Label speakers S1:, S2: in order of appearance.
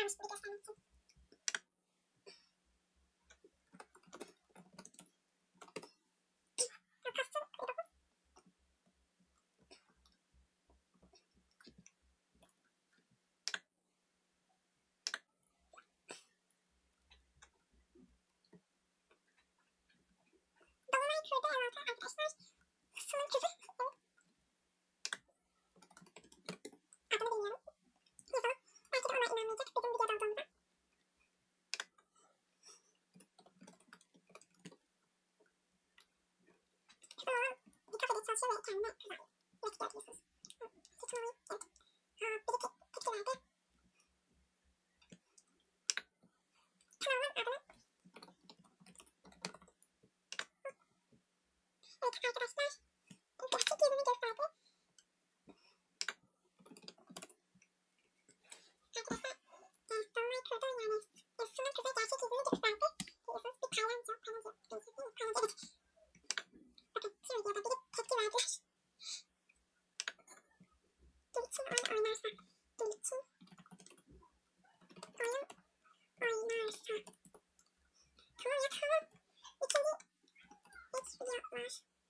S1: varmış gibi göstermek için. Dolunay köyde herhalde arkadaşlar. Sunum kızı. Adını bilmiyorum. Yazalım. Belki de ona inanmayacak bizim videoda olduğumuza. Kızı olan bir kafede çalışıyor ve kendine kız arıyor. Mektup görüyorsunuz. Hiç olayı evet. Bir iki tepki verdi. Kanalın adını. Evet arkadaşlar. Gerçek yüzünü gösterdi. Arkadaşlar. Dolunay köyde yani sunum kızı gerçek yüzünü gösterdi. Biliyorsunuz bir paylanca. Paylanca. Evet. Bakın şu videoda biri tepki verdi. Gülçin oyun oynarsa. Gülçin oyun oynarsa. Tamam ya tamam. İkinci video var.